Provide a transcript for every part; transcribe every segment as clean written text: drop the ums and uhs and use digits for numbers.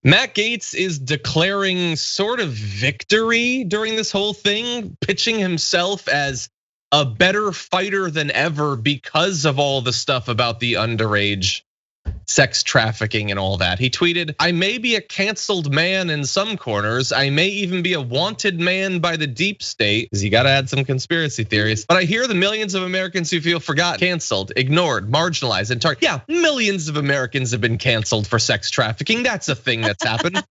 Matt Gaetz is declaring sort of victory during this whole thing, pitching himself as a better fighter than ever because of all the stuff about the underage sex trafficking and all that. He tweeted, "I may be a canceled man in some corners. I may even be a wanted man by the deep state," because you gotta add some conspiracy theories. "But I hear the millions of Americans who feel forgotten, canceled, ignored, marginalized, and targeted." Yeah, millions of Americans have been canceled for sex trafficking. That's a thing that's happened.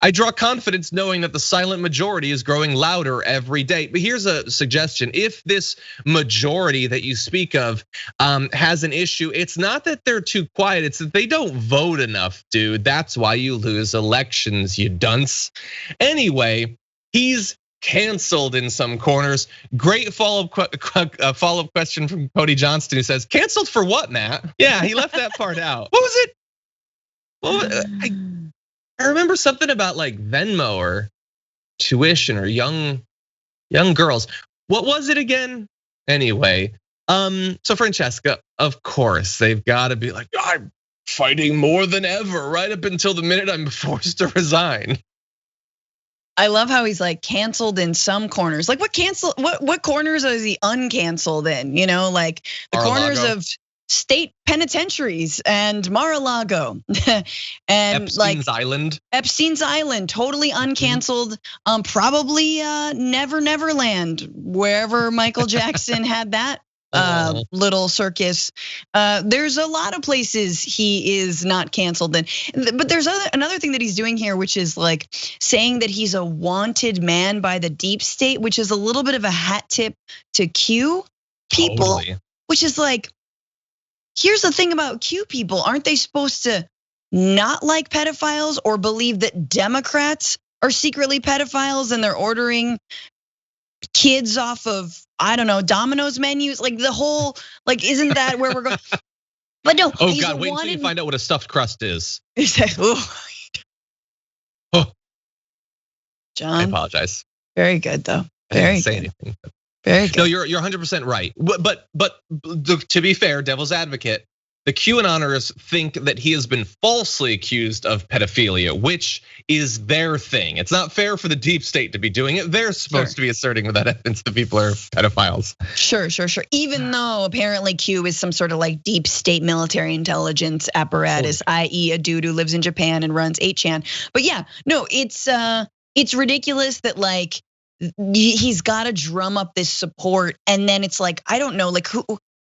"I draw confidence knowing that the silent majority is growing louder every day." But here's a suggestion. If this majority that you speak of has an issue, it's not that they're too quiet, it's that they don't vote enough, dude. That's why you lose elections, you dunce. Anyway, he's canceled in some corners. Great follow-up question from Cody Johnston, who says, "Canceled for what, Matt?" Yeah, he left that part out. What was it? I remember something about like Venmo or tuition or young girls. What was it again? Anyway, so Francesca, of course, they've got to be like, "I'm fighting more than ever," right up until the minute I'm forced to resign. I love how he's like canceled in some corners. Like what corners is he uncanceled in? You know, like the corners of state penitentiaries and Mar-a-Lago and Epstein's Island, totally uncanceled. Probably Neverland, wherever Michael Jackson had that little circus. There's a lot of places he is not canceled in. But there's another thing that he's doing here, which is like saying that he's a wanted man by the deep state, which is a little bit of a hat tip to Q people, which is like, here's the thing about Q people. Aren't they supposed to not like pedophiles or believe that Democrats are secretly pedophiles and they're ordering kids off of, I don't know, Domino's menus? Like the whole, like, isn't that where we're going? But no. Oh God, wait until you find out what a stuffed crust is. John, I apologize. Very good though. Very good. Say anything. Very good. No, you're 100% right. But to be fair, devil's advocate, the QAnoners think that he has been falsely accused of pedophilia, which is their thing. It's not fair for the deep state to be doing it. They're supposed to be asserting with that evidence that people are pedophiles. Sure. Even though apparently Q is some sort of like deep state military intelligence apparatus, i.e. a dude who lives in Japan and runs 8chan. But yeah, no, it's ridiculous that like, he's got to drum up this support, and then it's like, I don't know, like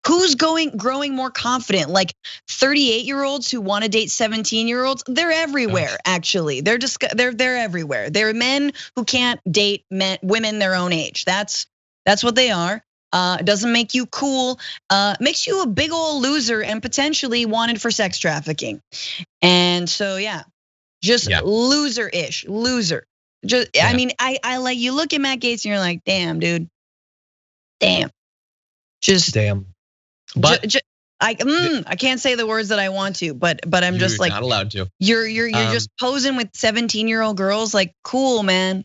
who's growing more confident? Like 38-year-olds who want to date 17-year-olds, they're everywhere. Actually, they're everywhere. They're men who can't date women their own age. That's what they are. It doesn't make you cool. Makes you a big old loser and potentially wanted for sex trafficking. And so yeah, just loser-ish, loser. I mean, I like, you look at Matt Gaetz and you're like, damn, dude, damn, just damn. But I can't say the words that I want to, but I'm just like, not allowed to. You're just posing with 17-year-old girls, like, cool, man,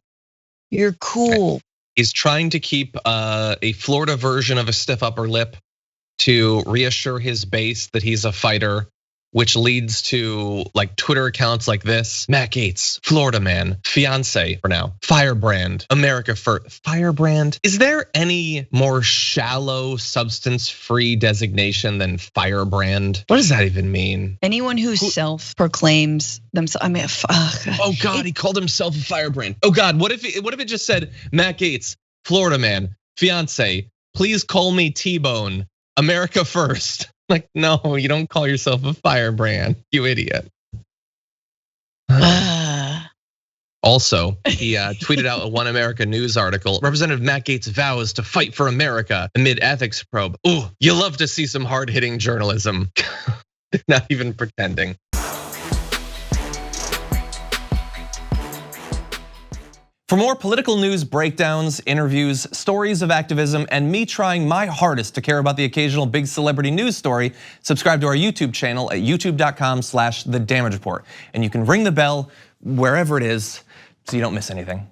you're cool. He's trying to keep a Florida version of a stiff upper lip to reassure his base that he's a fighter, which leads to like Twitter accounts like this: Matt Gaetz, Florida man, fiance for now, firebrand, America first. Firebrand? Is there any more shallow, substance-free designation than firebrand? What does that even mean? Anyone who self-proclaims themselves, I mean, oh God, he called himself a firebrand. Oh God, what if it just said Matt Gaetz, Florida man, fiance, please call me T-Bone, America first. Like, no, you don't call yourself a firebrand, you idiot. Also, he tweeted out a One America News article. Representative Matt Gaetz vows to fight for America amid ethics probe. Ooh, you love to see some hard-hitting journalism. They're not even pretending. For more political news breakdowns, interviews, stories of activism, and me trying my hardest to care about the occasional big celebrity news story, subscribe to our YouTube channel at youtube.com/thedamagereport. And you can ring the bell wherever it is so you don't miss anything.